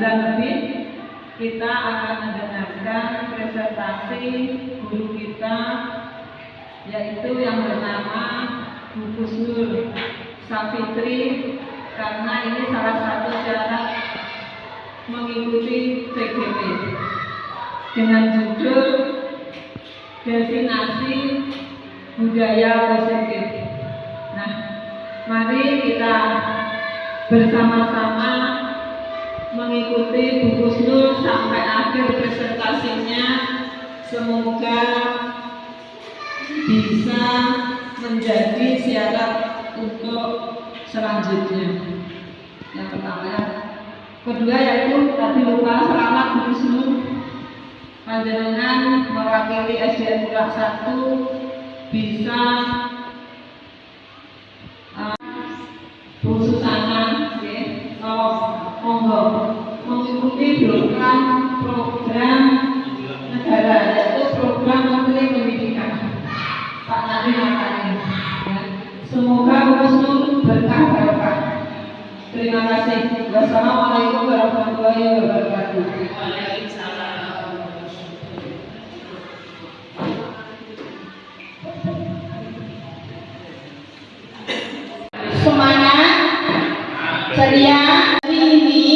kurang lebih kita akan mendengarkan presentasi guru kita, yaitu yang bernama Bu Kusnul Safitri, karena ini salah satu syarat mengikuti CGP dengan judul Destinasi Budaya Positif. Nah, mari kita bersama-sama mengikuti Bu Kusnul sampai akhir presentasinya. Semoga bisa menjadi syarat untuk selanjutnya. Yang pertama, kedua yaitu tadi lupa, selamat Bu Kusnul, panjenengan mewakili SDN Murak 1 bisa Bu Susana, monggo mengikuti program negara, yaitu program Menteri Pendidikan Pak Nadiem Makarim. Semoga Bu Kusnul berkah barokah. Terima kasih. Wassalamualaikum warahmatullahi wabarakatuh. Semangat, ceria. Hari ini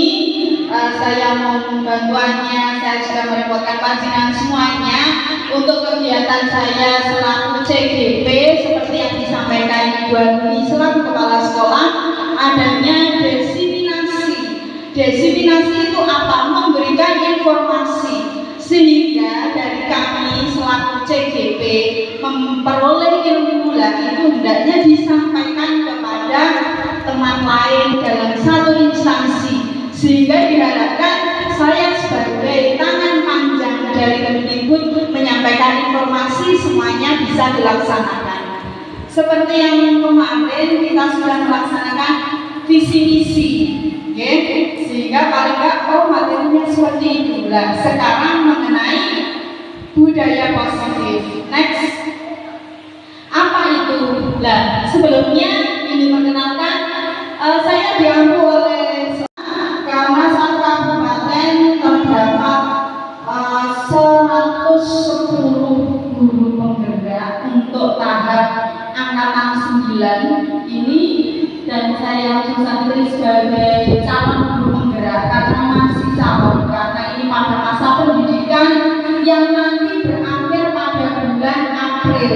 saya mohon bantuannya. Saya sudah merepotkan panjenengan semuanya untuk kegiatan saya selaku CGP seperti yang disampaikan Ibu Admi selaku kepala sekolah, adanya diseminasi. Diseminasi itu apa? Memberikan informasi, sehingga dari kami selaku CGP memperoleh ilmu lagi itu hendaknya disampaikan kepada teman lain dalam satu instansi, sehingga diharapkan saya sebagai tangan panjang dari Kemdikbud menyampaikan informasi semuanya bisa dilaksanakan. Seperti yang kemarin kita sudah melaksanakan visi misi, sehingga paling nggak materinya seperti itulah. Sekarang mengenai budaya positif. Next, apa itu? Nah, sebelumnya ini perkenalkan, saya diambil oleh karena satu kabupaten terdapat 110 guru penggerak untuk tahap angkatan 9 ini, dan saya Safitri sebagai calon guru penggerak karena masih calon, karena ini pada masa pendidikan yang nanti berakhir pada bulan April.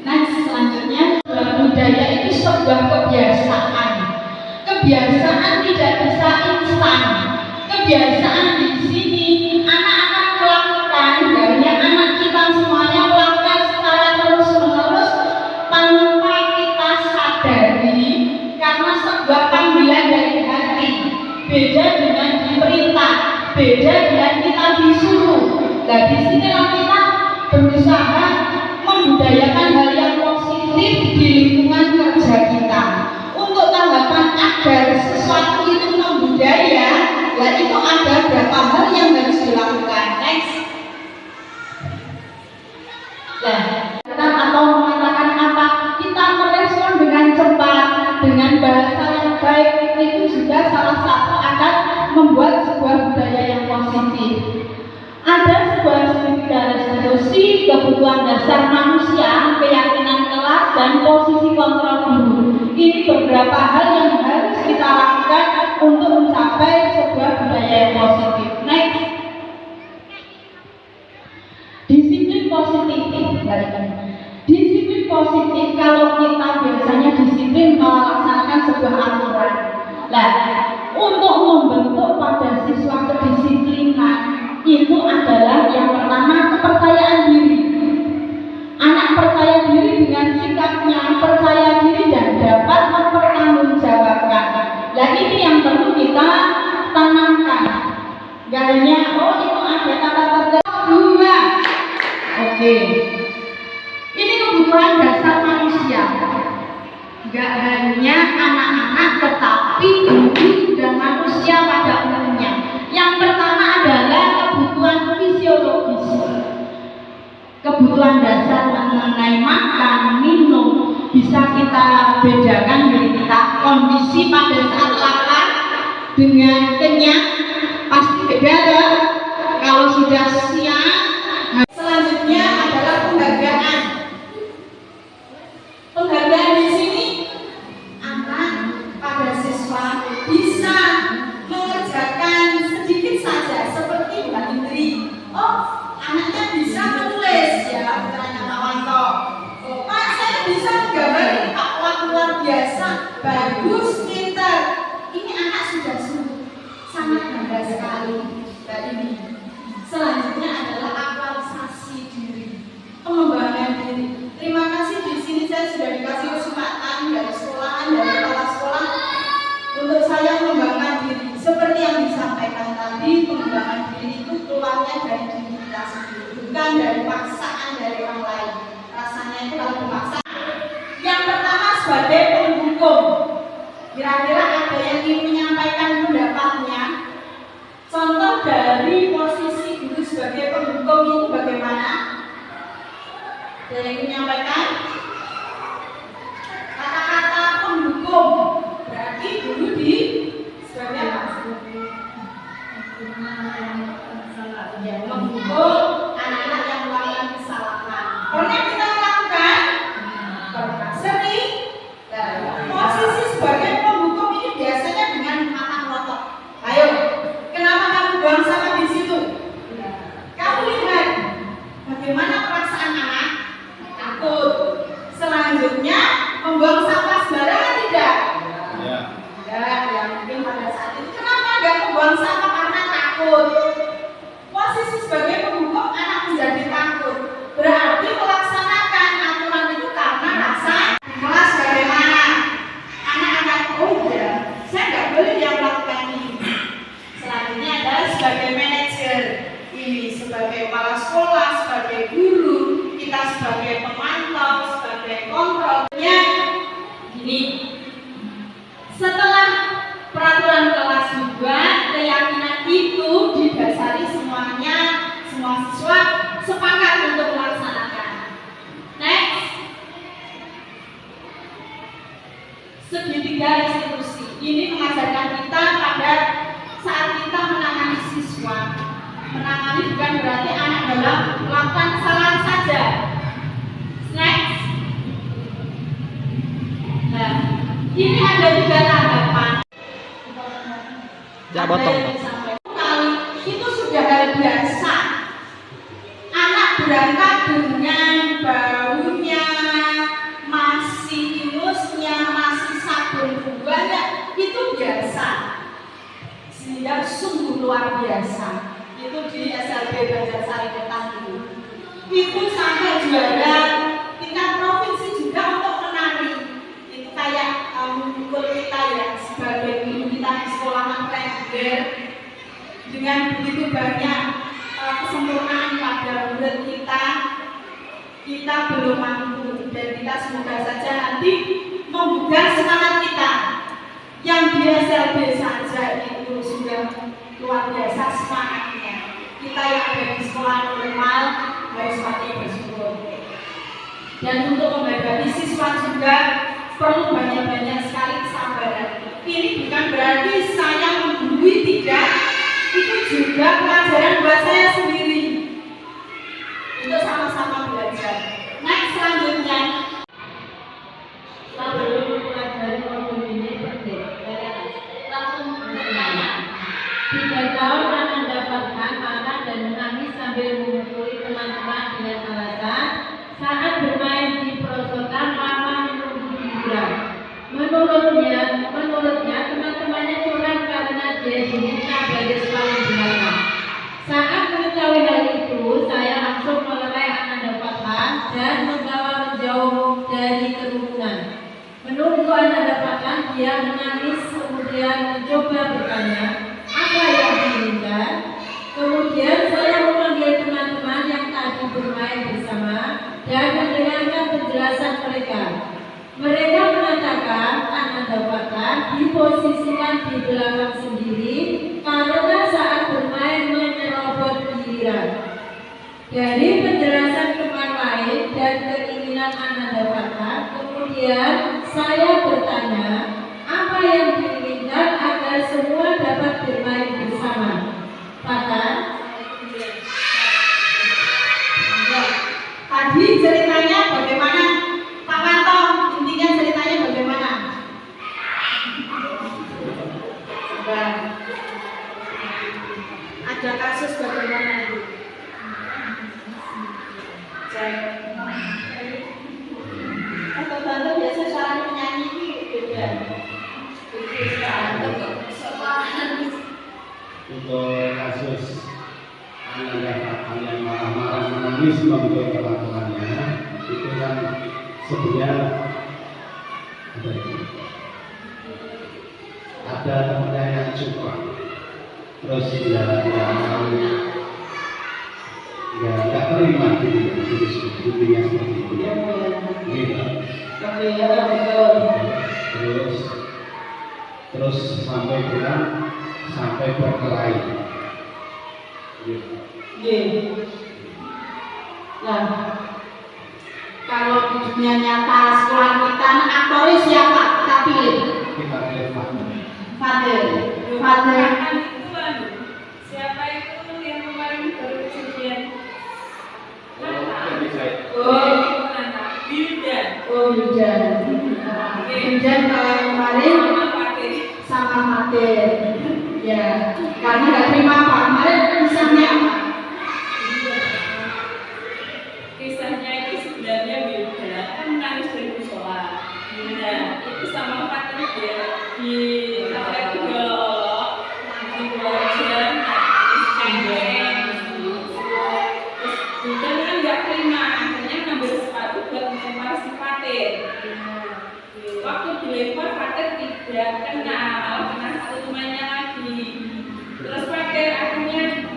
Next, selanjutnya, budaya itu sebuah kebiasaan. Kebiasaan tidak bisa instan. Kebiasaan di sini anak-anak melakukan, hanya anak kita semuanya melakukan secara terus-menerus tanpa kita sadari, karena sebuah panggilan dari hati. Beda dengan diperintah, beda dengan kita disuruh. Nah, di sinilah kita berusaha membudayakan hal yang positif di lingkungan kerja kita. Untuk tanggapan agar sesuatu itu membudaya, nah itu ada beberapa hal yang harus dilakukan. Next. Nah, atau mengatakan apa? Kita merespon dengan cepat, dengan bahasa yang baik, itu juga salah satu akan membuat sebuah budaya yang positif. Ada sebuah institusi kebutuhan dasar manusia, keyakinan kelas, dan posisi kontrol guru. Ini beberapa hal yang harus kita lakukan untuk mencapai sebuah budaya yang positif. Next, disiplin positif. Disiplin positif, kalau kita biasanya disiplin melaksanakan sebuah aturan. Nah, untuk membentuk pada siswa kedisiplinan itu adalah yang pertama kepercayaan diri. Anak percaya diri dengan sikapnya, percaya diri dan dapat mempertanggungjawabkan. Nah, ini yang perlu kita tanamkan. Gayanya, itu ada kata-kata dua. Oke. Ini kebutuhan dasar manusia. Gak hanya anak-anak, tetapi guru dan manusia pada umumnya. Yang pertama adalah kebutuhan fisiologis. Kebutuhan dasar mengenai makan, minum, bisa kita bedakan dari kita kondisi pada saat lapar dengan kenyang beda toh? Kalau sudah siap, selanjutnya adalah penghargaan. Penghargaan di sini anak pada siswa bisa mengerjakan sedikit saja seperti Mbak Indri. Oh, anaknya bisa menulis ya, putranya Pak Wanto. Oh, Pak, saya bisa menggambar ini Pak, luar biasa, bagus, pintar. Ini anak sudah sangat bangga sekali. Mbak ini. Selanjutnya adalah aktualisasi diri, pengembangan diri. Terima kasih, di sini saya sudah dikasih kesempatan dari sekolahan, dari kepala sekolah untuk saya mengembangkan diri. Seperti yang disampaikan tadi, pengembangan diri itu keluarnya dari diri kita sendiri, bukan dari paksaan dari orang lain. Rasanya itu kalau dipaksa. Yang pertama sebagai penghukum, kira-kira ada yang ingin menyampaikan pendapatnya. Contoh dari posisi guru sebagai penghukum itu bagaimana? Ada yang ingin menyampaikan? Kata-kata penghukum berarti guru di sebagai apa? Ya, menghukum anak-anak yang melakukan kesalahan. Pernah kita lakukan? Pernah. Sering. Posisi sebagai penghukum ini biasanya dengan mata melotot. Ayo, kenapa kamu buang sampah di situ? Kamu lihat bagaimana perasaan anak? Takut. Selanjutnya membuang sampah sembarangan tidak? Ya. Ya mungkin pada saat itu kenapa nggak membuang sampah karena takut? Posisi sebagai penghukum anak menjadi takut. Berarti melaksanakan aturan itu karena rasa kelas bagaimana? Anak-anak ya, saya nggak boleh dia melakukan ini. Selanjutnya adalah sebagai manajer, ini sebagai kepala sekolah, sebagai guru, kita sebagai pemantau, sebagai kontrolnya. Ini setelah peraturan kelas dibuat, keyakinan itu didasari semuanya, semua siswa sepakat untuk melaksanakan. Next, segitiga restitusi ini mengajarkan kita pada saat kita menangani siswa. Menangani bukan berarti anak dalam melakukan kesalahan saja. Next. Nah, ini ada juga tanggapan. Ya, potong. Itu sudah hal biasa. Anak berangkat dengan baunya, masih inusnya, masih sabun buahnya, itu biasa. Sehingga sungguh luar biasa. Itu di SLB Banjarsari Ketan itu sampai juara tingkat provinsi juga untuk menari. Itu kayak mengukul kita ya sebagai guru kita di sekolahan reguler dengan begitu banyak kesempurnaan pada murid kita belum mampu, dan kita semoga saja nanti menggugah semangat kita yang di SLB saja itu sudah luar biasa semangatnya. Kita yang ada di sekolah normal harus patut bersyukur. Dan untuk membebani siswa juga perlu banyak-banyak sekali kesabaran. Ini bukan berarti saya menggurui, tidak. Itu juga pelajaran buat saya sendiri. Untuk sama-sama belajar. Next, selanjutnya. Sebelum mempelajari modul ini penting, langsung bertanya. 3 tahun anak dapatkan marah dan menangis sambil memukuli teman-teman dengan alasan saat bermain di perosotan mama menunggu hiburan. Menurutnya teman-temannya curang karena dia diminta belajar paling belakang. Saat mengetahui hal itu, saya langsung melerai anak dapatan dan membawa menjauh dari kerumunan. Menunggu anak dapatan, dia menangis, kemudian mencoba bertanya apa yang diinginkan. Kemudian saya memanggil teman-teman yang tadi bermain bersama dan mendengarkan penjelasan mereka. Mereka mengatakan anak dapatan diposisikan di belakang sendiri karena saat bermain menyerobot giliran. Dari penjelasan teman lain dan keinginan anak dapatan, kemudian saya bertanya apa yang diinginkan agar semua dapat bermain bersama. Tadi ceritanya bagaimana Pak Wanto? Intinya ceritanya bagaimana? Coba. Ada kasus bagaimana itu? Atau tante biasa cara menyanyi ini beda. Untuk kasus anak yang marah-marah menangis membeli teman-temannya itu kan sebenarnya ada temannya yang suka terus nggak terima dunia seperti itu gitu. Terus sampai bilang sampai berkelahi. Nah, kalau di dunia nyata sekolah kita aktornya siapa? Kita pilih. Kita pilih Fadil. Siapa itu yang kemarin baru kejadian? Wildan kalau kemarin sama Fatir. Ya, karena nggak terima apa kemarin misalnya apa? Kisahnya itu sebenarnya Wilda kan menangis dari musola. Itu sama Fatir dia di apa itu diolok-olok di wajan nangis cengeng. Terus Wilda kan nggak terima, akhirnya ngambil sepatu buat melempar si Fatir. Waktu dilempar Fatir tidak kena, malah kena satu temannya lagi. Terus Fatir akhirnya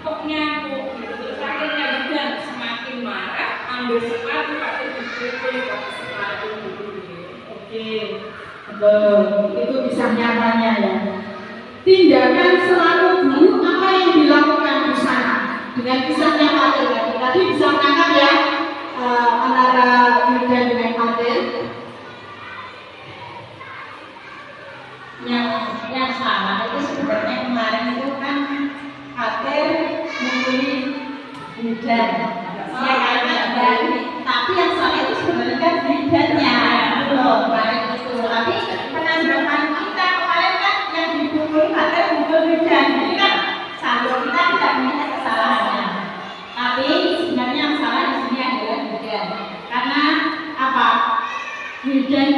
kok nyangkut gitu. Terus akhirnya Wildan semakin marah, ambil sepatu Fatir dipukul pakai sepatu gitu. Oke, itu bisa nyatanya ya. Tindakan selalu dulu apa yang dilakukan di sana dengan kisahnya Fatir tadi bisa menangkap ya antara Wildan dengan Fatir. Yang salah itu sebenarnya kemarin itu kan Fatir memilih Wildan ya kan, tapi yang salah itu sebenarnya kan Wildannya loh kemarin itu. Tapi penanggapan kita kemarin kan yang dipukul Fatir bukan Wildan, jadi kan saldo kita tidak melihat kesalahannya. Tapi sebenarnya yang salah di sini adalah Wildan, karena apa? Wildan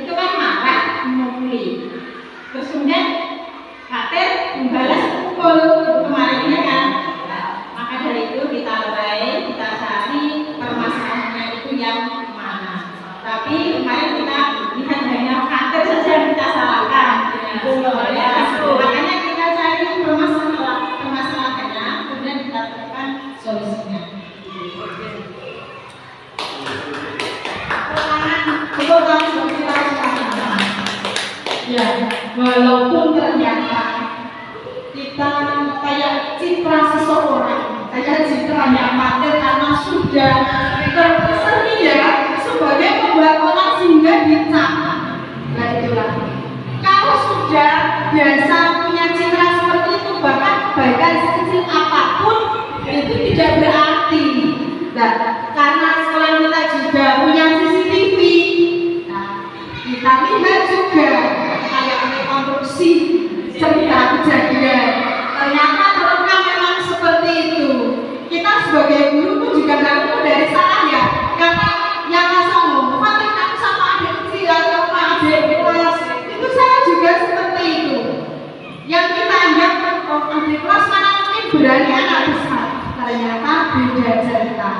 itu kan marah memukuli. Terus kemudian Fatir membalas pukul kemarin ya kan. Nah, maka dari itu kita lerai, kita cari permasalahannya itu yang mana. Tapi kemarin kita lihat hanya Fatir saja yang kita salahkan. Ya, makanya kita cari permasalahannya, kemudian kita temukan solusinya. Ya, walaupun ternyata kita kayak citra seseorang, kayak citranya Fatir karena sudah tersering ya sebagai pembuat olah sehingga dicap. Nah itulah. Kalau sudah biasa punya citra seperti itu, bahkan kebaikan sekecil apapun itu tidak berarti. Nah, karena sekarang kita juga punya CCTV, nah, kita lihat juga kayak rekonstruksi cerita kejadian. Ternyata terekam memang seperti itu. Kita sebagai guru pun juga nggak luput dari salah ya. Karena yang ngomong, Fatir kamu sama adik kecil atau adik kelas, itu saya juga seperti itu. Yang kita anggap adik kelas mana mungkin berani anak besar. Ternyata beda cerita.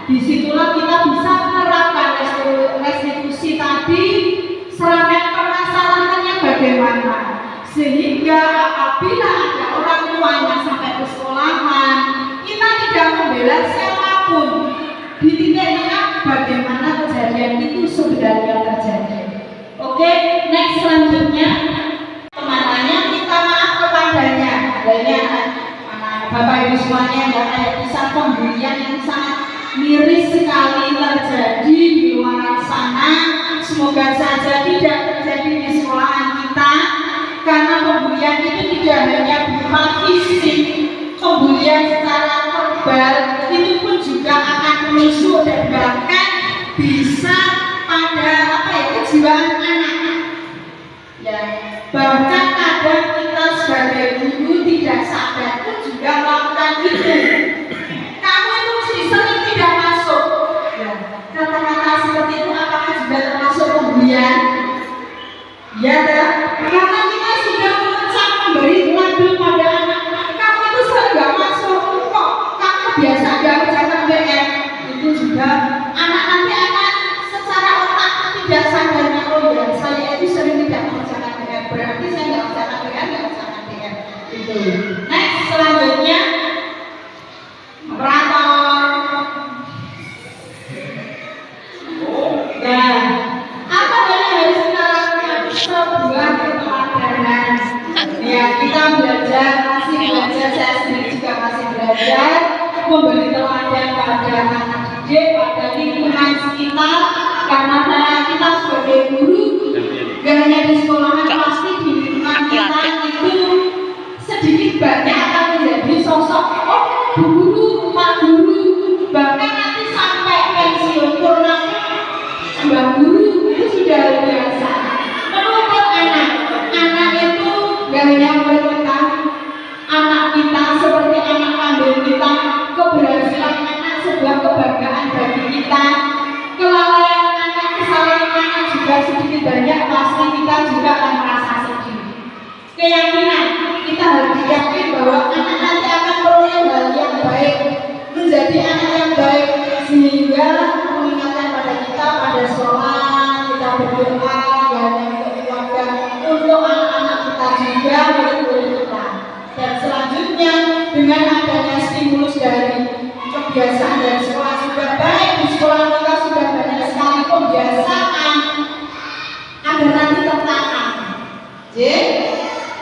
Disitulah kita bisa menerapkan restitusi tadi, serangkaian permasalahannya bagaimana, sehingga apabila ada orang tuanya sampai ke sekolahan, kita tidak membela siapapun. Di titik tengah bagaimana kejadian itu sebenarnya terjadi. Oke, next selanjutnya teman-temannya kita maaf kepadanya. Adanya Bapak Ibu semuanya ada kayak kisah pembulian yang sangat miris sekali terjadi di luar sana. Semoga saja tidak terjadi di sekolahan kita, karena pembulian itu tidak hanya berupa fisik, pembulian secara verbal itu pun juga akan menusuk bisa pada apa ya, kejiwaan anak. Ya, bahkan kadang kita sebagai guru tidak sadar pun juga melakukan itu. Kamu itu mesti sering tidak masuk. Ya, kata-kata seperti itu apakah juga termasuk pembulian? Ya, karena kita sudah mengucap memberi label pada anak-anak. Kamu itu sering nggak masuk, kok kamu biasa aja mengerjakan PR. Itu juga anak nanti akan secara otak tidak sadar, oh ya saya itu sering tidak mengerjakan PR, berarti saya nggak mengerjakan PR, nggak mengerjakan PR. Itu. Next, selanjutnya operator. Nah, apa yang harus kita lakukan? Sebuah keteladanan. Ya, kita belajar, masih belajar, saya sendiri juga masih belajar memberi teladan pada anak didik, pada lingkungan sekitar, karena kita sebagai guru gak hanya di sekolahan, pasti di lingkungan kita itu sedikit banyak akan menjadi sosok bu guru, pak guru, bahkan nanti sampai pensiun purnama mbak guru itu sudah biasa menuntut anak itu gak hanya merupakan anak kita seperti anak kandung kita, keberhasilan anak sebuah kebanggaan bagi kita, kelalaian anak, kesalahan anak juga sedikit banyak pasti kita juga akan merasa sedih. Keyakinan kita harus yakin bahwa anak nanti akan peroleh hal yang baik, menjadi anak yang baik, sehingga mengingatkan pada kita pada sholat, kita berdoa dan untuk keluarga, untuk anak-anak kita juga, murid-murid kita. Dan selanjutnya dengan adanya stimulus dari kebiasaan dari sekolah juga baik, di sekolah kita sudah banyak sekali pembiasaan agar nanti tertanam.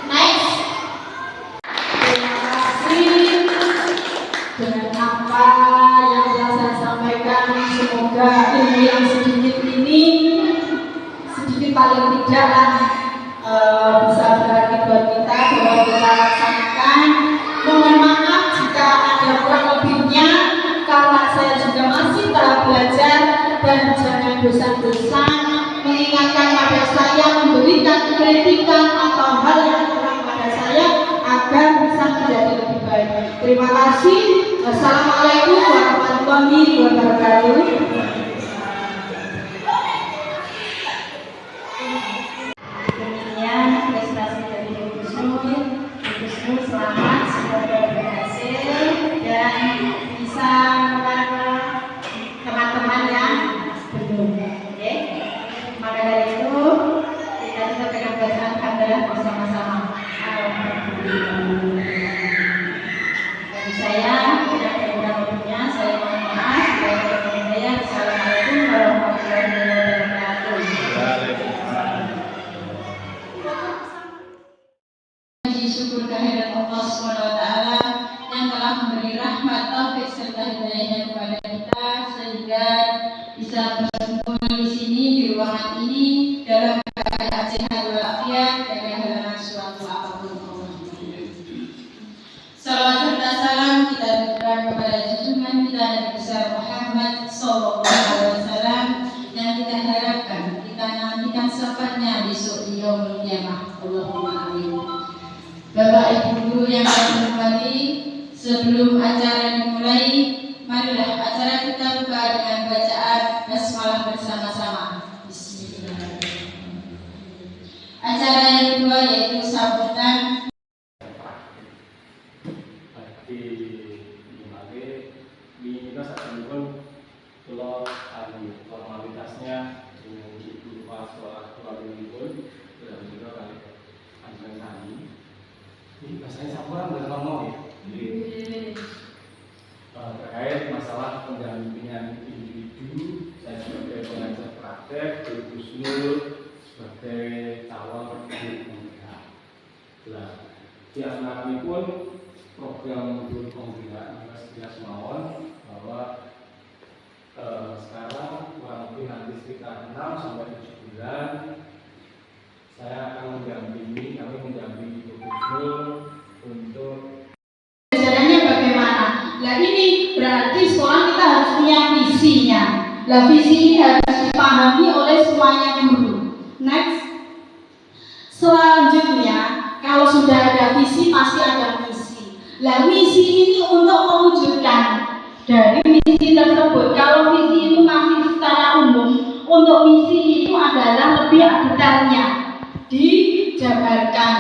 Next. Terima kasih dengan apa yang telah saya sampaikan. Semoga ilmu yang sedikit ini sedikit paling tidak bisa berarti buat kita bahwa kita laksanakan. Mohon maaf jika ada kurang lebihnya, karena saya juga masih tahap belajar, dan jangan bosan-bosan mengingatkan pada saya, memberikan kritikan atau hal yang kurang pada saya agar bisa menjadi lebih baik. Terima kasih. Wassalamualaikum warahmatullahi wabarakatuh. Demikian prestasi dari Ibu Gusnul, selamat, semoga berhasil dan bisa menolong teman-teman yang belum. Oke, maka dari itu kita juga akan bacaan hamdalah bersama-sama. Dari saya tidak ada kurang lebihnya, saya mohon maaf. Assalamualaikum warahmatullahi wabarakatuh. Syukur kehadirat Allah SWT yang telah memberi rahmat, taufik serta hidayahnya kepada kita sehingga bisa berkumpul di sini di ruangan ini dalam keadaan sehat walafiat dan kehilangan suatu apapun. Salawat serta salam kita berikan kepada junjungan kita Nabi besar Muhammad SAW yang kita harapkan kita nantikan syafaatnya besok di yaumul qiyamah. Allahumma amin. Bapak Ibu guru yang terhormati, sebelum acara dimulai, marilah acara kita buka dengan bacaan basmalah bersama-sama. Bismillahirrahmanirrahim. Acara yang kedua yaitu sambutan. Di kita saat pun kalau formalitasnya dengan ibu pas sholat keluarga pun sudah juga kali anjuran kami. Ini bahasanya sabaran dan ngomong ya. Terkait masalah pendampingan individu, saya sebagai pengajar praktek, Ibu Gusnul sebagai calon guru pembina. Nah, di antara kami pun program guru pembinaan Mas Mawon bahwa sekarang kurang lebih nanti sekitar 6 sampai 7 bulan saya akan mendampingi, kami mendampingi Ibu Gusnul untuk Caranya bagaimana? Nah ini berarti sekolah kita harus punya visinya. Lah visi ini harus dipahami oleh semuanya guru. Next. Selanjutnya, kalau sudah ada visi pasti ada misi. Lah misi ini untuk mewujudkan dari misi tersebut. Kalau visi itu masih secara umum, untuk misi itu adalah lebih detailnya dijabarkan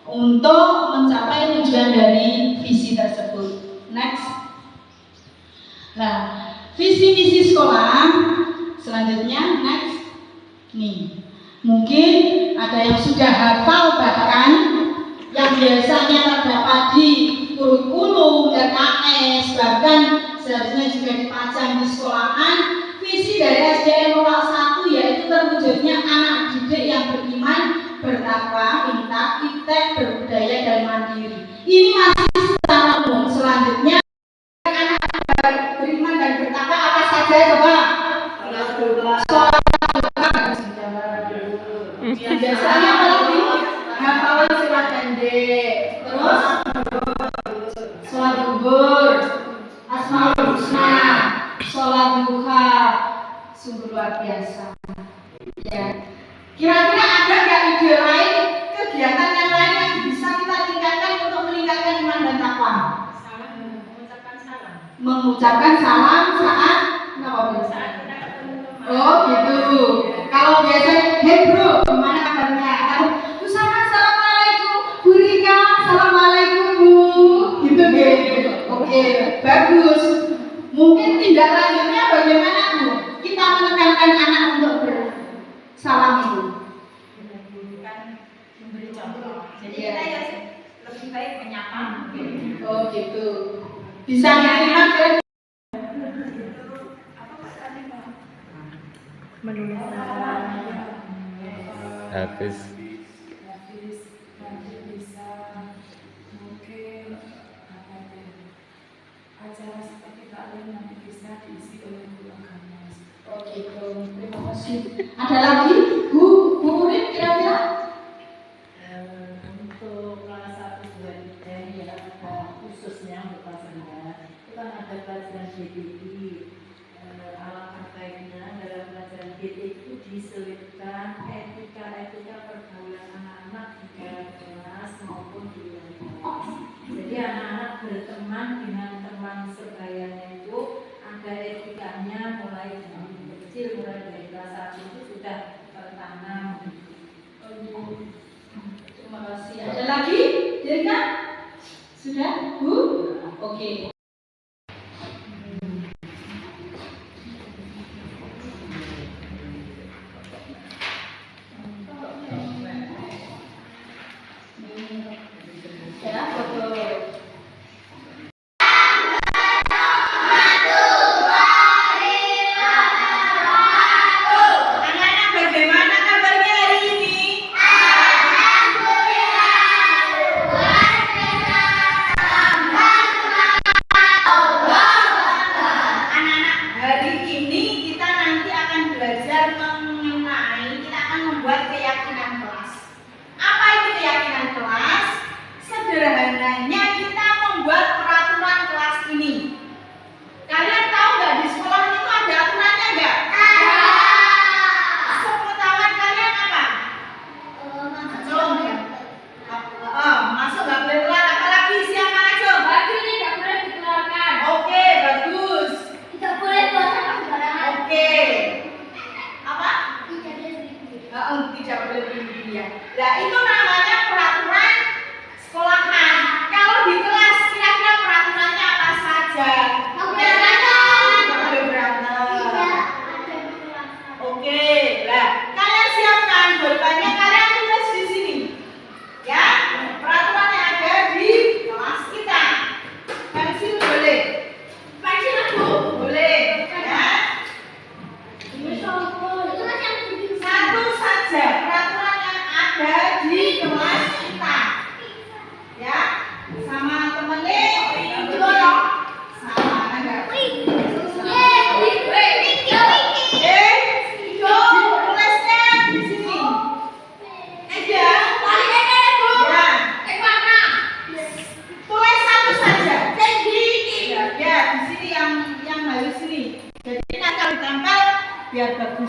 untuk mencapai tujuan dari visi tersebut. Next. Nah, visi misi sekolah selanjutnya next. Nih, mungkin ada yang sudah hafal, bahkan yang biasanya terdapat di kurikulum, RKS, bahkan seharusnya juga dipajang di sekolahan. Visi dari SDN 01 yaitu terwujudnya anak didik yang beriman, bertakwa, intak, iptek, berbudaya dan mandiri. Ini masih secara umum. Selanjutnya anak beriman dan bertakwa apa saja coba? Sholat, biasanya lebih hafalan surat pendek, terus sholat zuhur, asmaul husna, sholat duha, sungguh luar biasa. Ya, kira-kira ada nggak ide lain, kegiatan yang lain yang bisa kita tingkatkan untuk meningkatkan iman dan takwa? Mengucapkan salam saat oh gitu. Kalau biasanya, hey bro, gimana kabarnya? Kalau Usama, assalamualaikum, Bu Rika, assalamualaikum Bu, gitu gitu. Oke, bagus. Mungkin tindak lanjutnya bagaimana Bu? Kita menekankan anak untuk bersalam itu. Memberi contoh. Jadi kita ya lebih baik menyapa. Oh gitu. Bisa diterima kan? Hafiz. Acara seperti taklim nanti bisa diisi oleh guru agama. Oh gitu. Terima kasih. Ada lagi Bu Urin kira-kira? Untuk kelas 1, 2, 3 ya, khususnya untuk kelas rendah itu kan ada pelajaran GDI. Alangkah baiknya dalam pelajaran GDI itu diselipkan etika pergaulan anak-anak di dalam kelas maupun di luar kelas. Jadi anak-anak berteman dengan teman sebayanya itu ada etikanya mulai dari kecil, mulai dari kelas 1 itu sudah tertanam. Terima kasih. Ada lagi? Dirika? Sudah? Bu? Oke. Ya, betul. Anak-anak bagaimana kabarnya hari ini?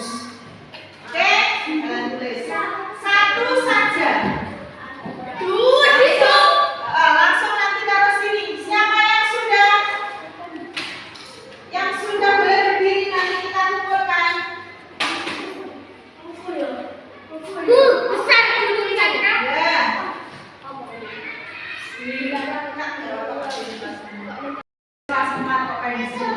rumus. Oke, kalian tulis. Satu saja. Langsung nanti taruh sini. Siapa yang sudah berdiri nanti kita kumpulkan. Ya. Kelas 4 kok kayak di sini.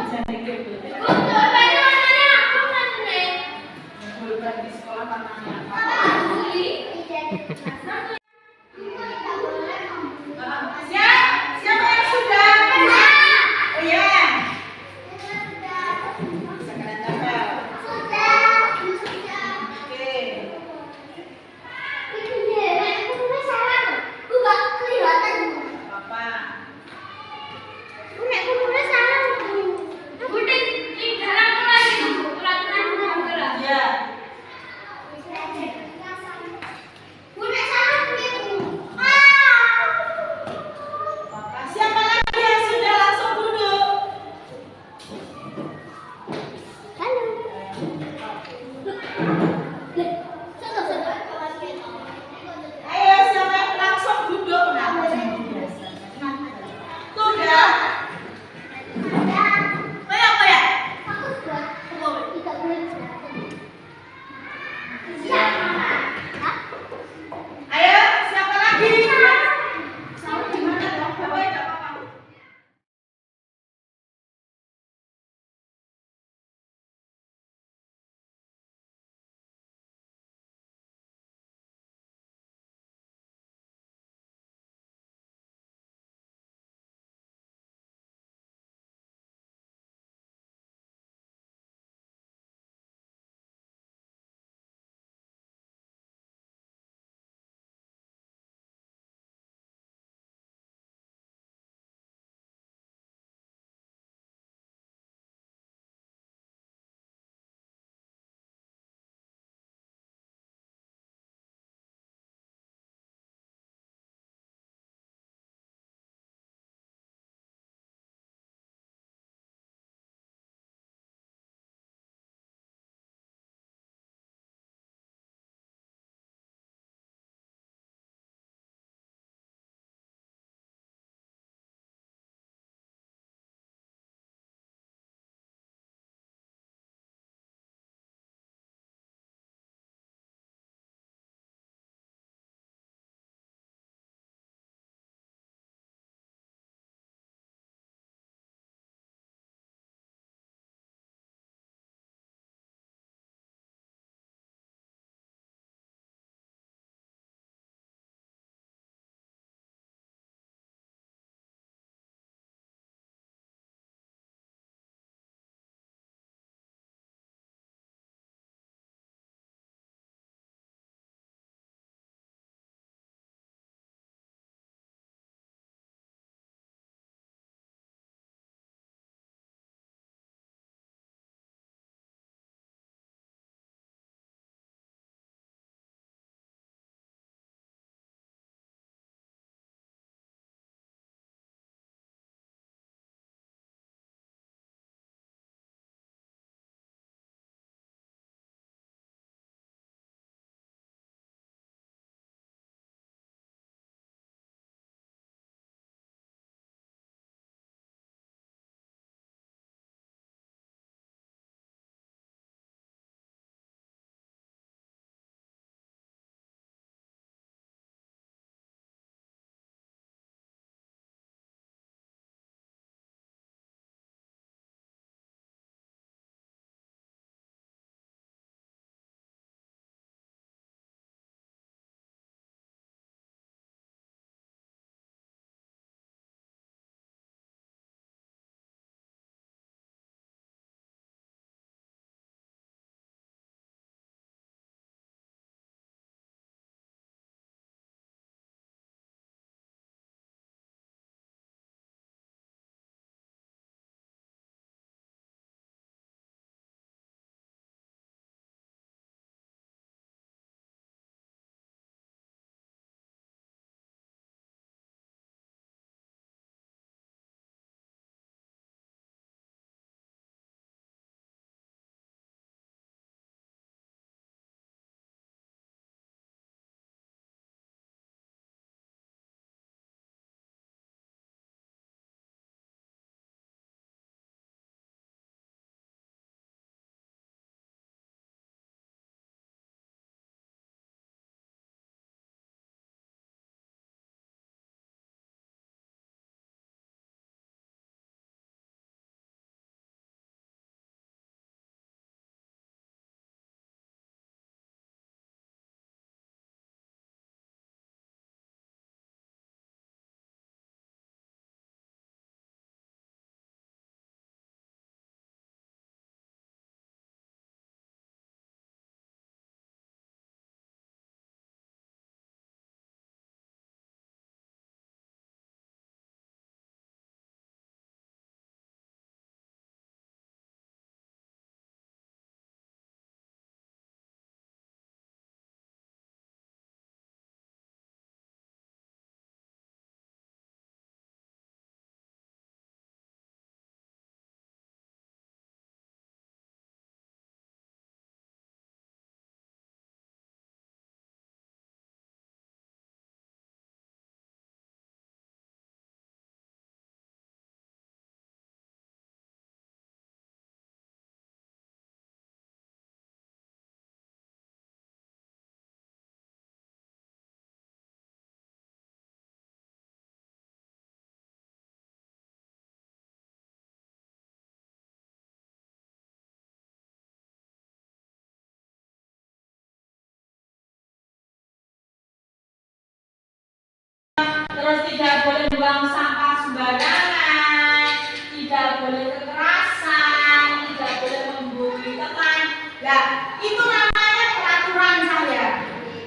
Terus tidak boleh buang sampah sembarangan, tidak boleh kekerasan, tidak boleh membuli teman. Nah, itu namanya peraturan saya.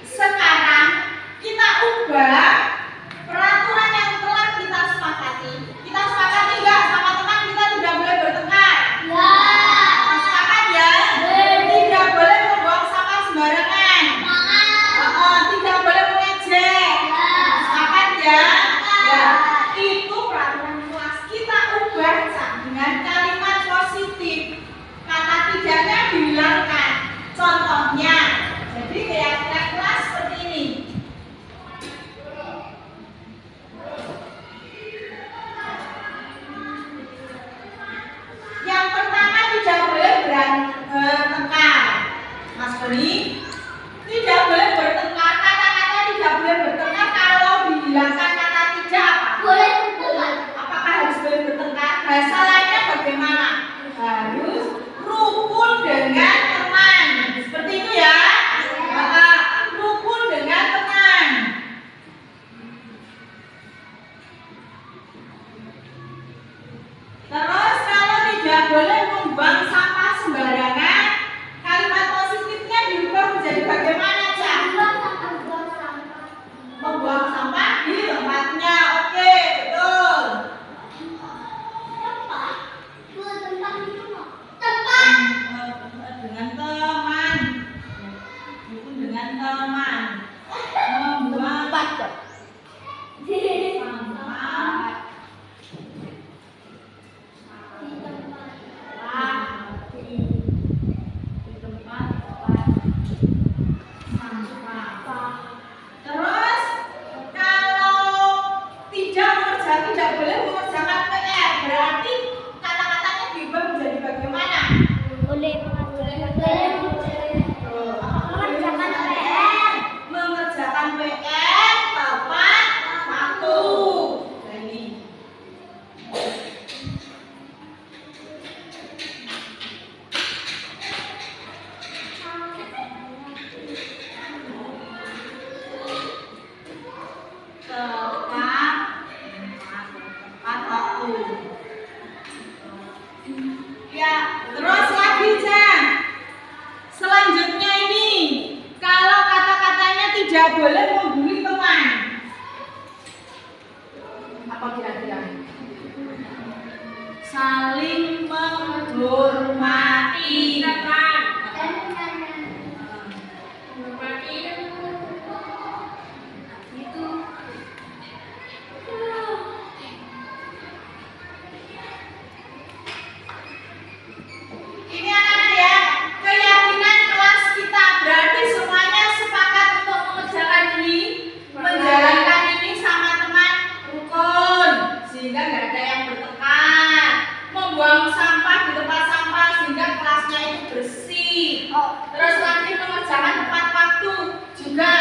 Sekarang kita ubah peraturan yang telah kita sepakati. Kita sepakati nggak sama teman kita tidak boleh bertengkar? Ya. Sepakat ya? Tidak boleh membuang sampah sembarangan. Tidak boleh mengejek. Sepakat ya? Ya. Itu peraturan kelas kita ubah dengan kalimat positif. Kata tidaknya dihilangkan. Contohnya, jadi kayak kelas seperti ini. Yang pertama tidak boleh bertengkar, Mas Boni. Tidak boleh bertengkar. Kata-kata tidak boleh bertengkar kalau dihilangkan kata tidak apa? Boleh bertengkar. Apakah harus boleh bertengkar? Bahasa lainnya bagaimana? Harus rukun dengan teman. Seperti itu ya. Rukun dengan teman. Terus kalau tidak boleh membuang sampah sembarangan, kalimat positifnya diubah menjadi bagaimana, Cak? Membuang sampah di tempatnya. Oke, betul. Dengan teman. Rukun dengan teman. Membuang sampah. Terus kalau tidak boleh mengerjakan PR, berarti kata-katanya diubah menjadi bagaimana? Mengerjakan PR tepat waktu. Nah, ini. Tepat waktu. Ya, terus lagi, Jan. Selanjutnya ini, kalau kata-katanya tidak boleh membuli teman. Apa kira-kira? Saling menghormati. Ini anak-anak ya, keyakinan kelas kita berarti semuanya sepakat untuk mengerjakan ini, menjalankan ini sama teman rukun, sehingga nggak ada yang bertengkar, membuang sampah di tempat sampah sehingga kelasnya itu bersih. Terus lagi mengerjakan tepat waktu juga,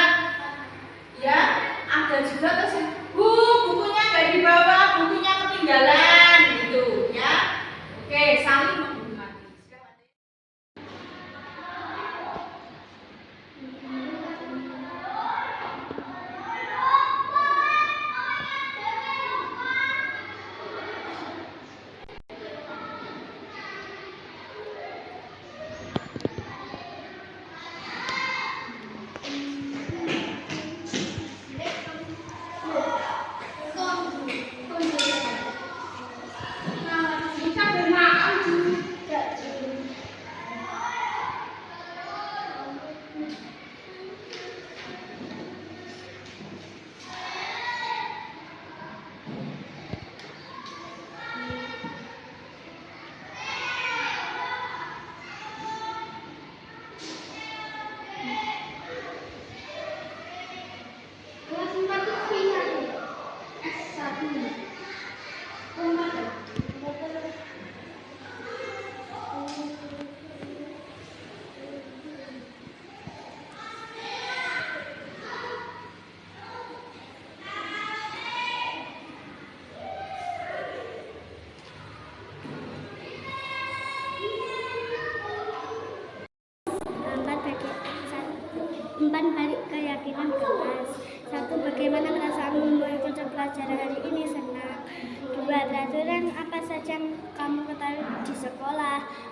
ya ada juga terus bukunya nggak dibawa, bukunya ketinggalan gitu ya. Oke, saling menghormati.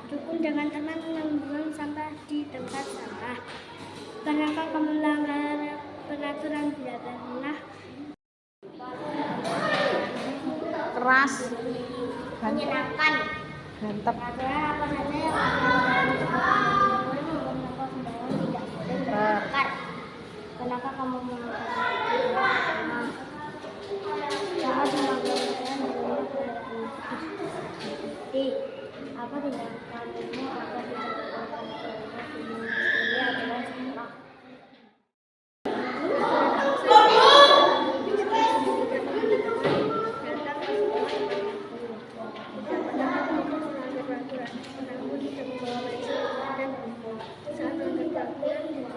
Rukun dengan teman membuang sampah di tempat sampah. Pernahkah kamu melanggar peraturan tidak pernah? Keras. Menyenangkan. Mantap. Peraturan apa saja yang akan boleh membuang sampah sembarangan, tidak boleh terbakar. Pernahkah kamu melakukan tidak pernah? Saat melanggar peraturan boleh keadaan seperti apa tindakanmu agar tidak melakukan ini adalah sampah.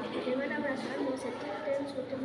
Bagaimana perasaanmu sedih dan sudah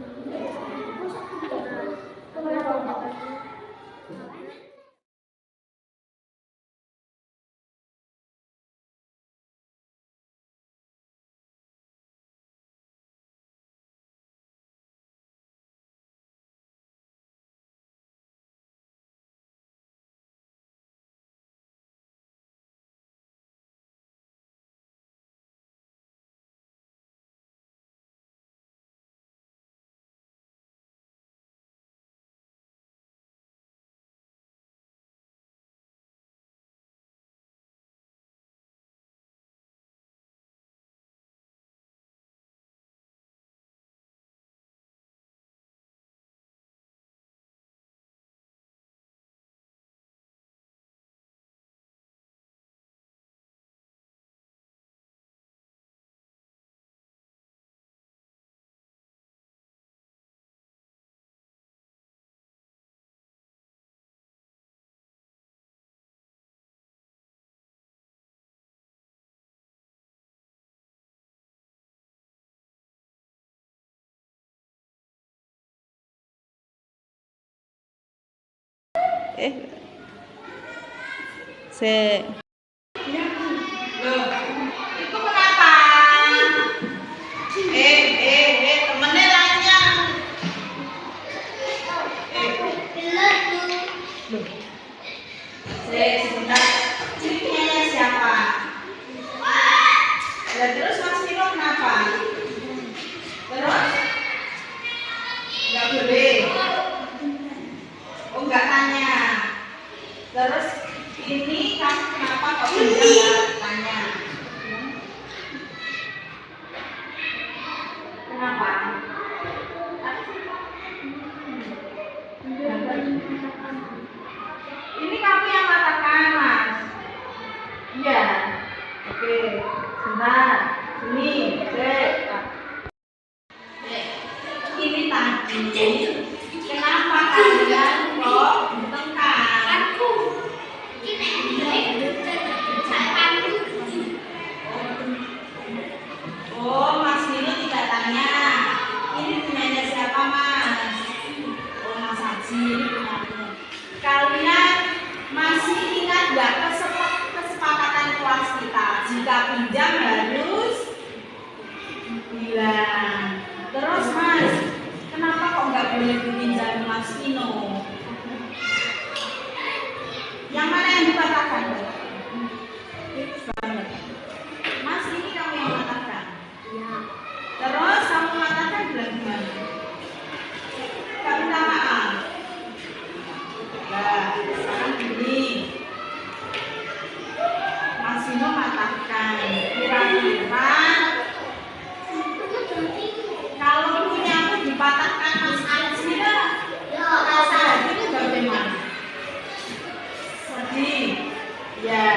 Loh, itu kenapa? Temennya lainnya. Loh. Sebentar. Ini punyanya siapa? Ya, terus Mas Nino kenapa? Terus? Nggak boleh. Oh, nggak tanya. Terus ini kamu kenapa kok tidak tanya? Kenapa? Ini kamu yang katakan, Mas. Iya. Oke. Sebentar. Sini. Ini tadi. Kenapa kalian kok bertengkar? Oh, Mas Nino tidak tanya. Ini punyanya siapa, Mas? Oh, Mas Haji, ini punyamu. Kalian masih ingat nggak kesepakatan kelas kita? Jika pinjam harus bilang. Terus, Mas, kenapa kok nggak boleh dipinjam Mas Nino? Yang mana yang dikatakan? Banget. Mas, ini kamu yang mengatakan. Ya. Terus kamu mengatakan bilang gimana? Gak minta maaf. Nah, sekarang gini. Mas Nino mengatakan, kira-kira kalau punyamu dipatahkan Mas Haji, rasa hati itu bagaimana? Sedih. Ya.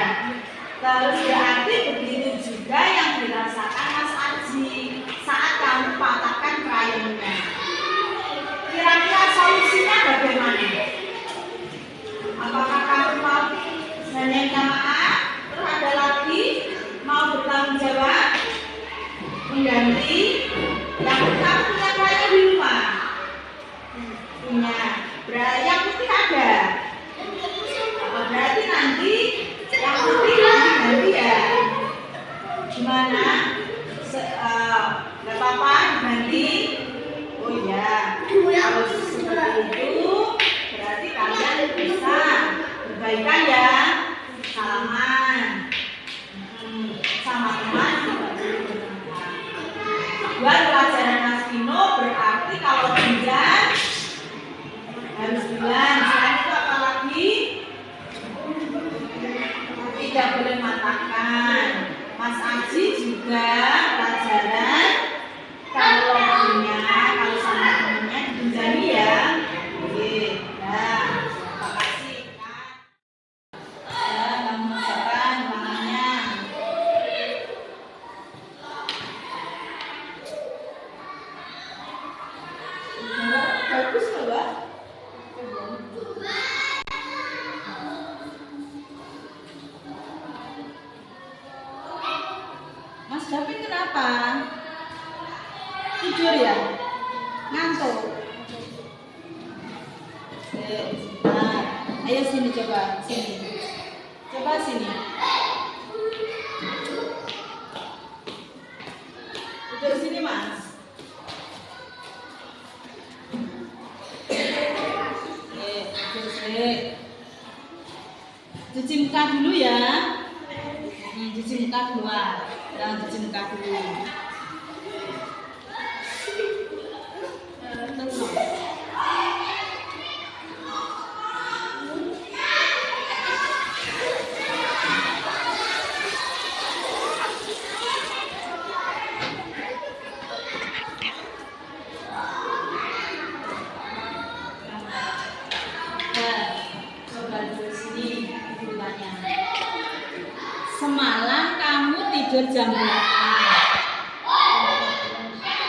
Terus berarti begitu juga yang dirasakan Mas Haji saat kamu patahkan krayonnya. Kira-kira solusinya bagaimana? Apakah kamu mau hanya minta maaf? Terus ada lagi mau bertanggung jawab? Mengganti? Yang kamu punya krayon di rumah? Punya. Yang putih ada? Berarti nanti yang putih nanti ya. Gimana? Gak apa-apa diganti? Oh iya. Kalau seperti itu berarti kalian bisa berbaikan ya. Salah tidak boleh matahkan. Mas Aji juga pelajaran kalau punya, kalau sama temennya dipinjami ya. Oke, nah, terima kasih kan. Kamu mengerjakan ulangannya. Bagus loh, Mbak. Mas David kenapa? Tidur ya? Ngantuk? Nah, ayo sini coba, sini. Coba sini. Duduk sini, Mas. Duduk sini. Cuci muka dulu ya. Cuci muka keluar. Jangan cuci muka dulu. Coba duduk sini, ibu tanya. Semalam kamu tidur jam berapa?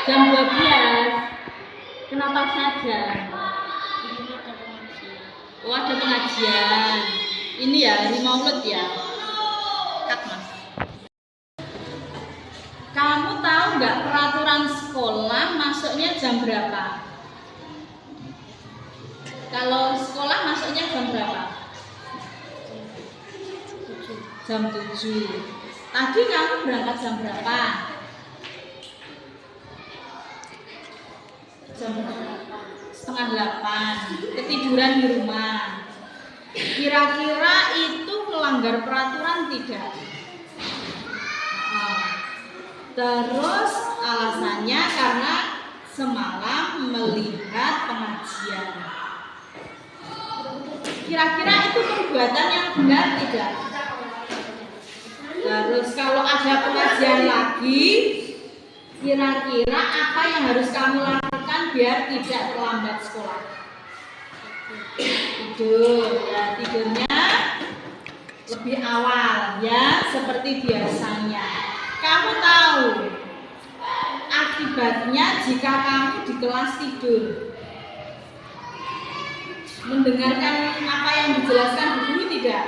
Jam 12. Kenapa saja? Oh, ada pengajian. Ini ya, hari Maulud ya. Kat, Mas. Kamu tahu nggak peraturan sekolah masuknya jam berapa? Kalau sekolah masuknya jam berapa? Jam 7. Tadi kamu berangkat jam berapa? Jam berapa? 7:30. Ketiduran di rumah. Kira-kira itu melanggar peraturan tidak? Terus alasannya karena semalam melihat pengajian. Kira-kira itu perbuatan yang benar tidak? Terus kalau ada pengajian lagi, kira-kira apa yang harus kamu lakukan biar tidak terlambat sekolah? Tidur, ya tidurnya lebih awal ya, seperti biasanya. Kamu tahu akibatnya jika kamu di kelas tidur, mendengarkan apa yang dijelaskan guru tidak?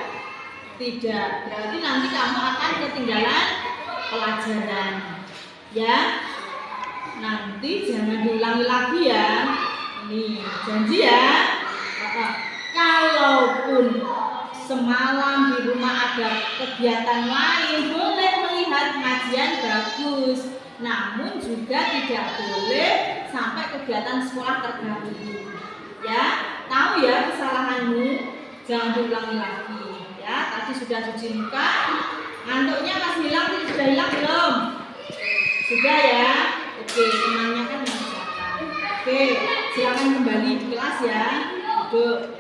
Tidak, berarti nanti kamu akan ketinggalan pelajaran. Ya, nanti jangan diulangi lagi ya. Ini janji ya. Kalaupun semalam di rumah ada kegiatan lain, boleh melihat pengajian bagus. Namun juga tidak boleh sampai kegiatan sekolah terganggu. Ya, tahu ya kesalahanmu, jangan diulangi lagi. Ya, tadi sudah cuci muka, ngantuknya masih hilang, sudah hilang belum? Sudah ya. Oke, temannya kan mengerjakan. Oke, silakan kembali di kelas ya. Duduk.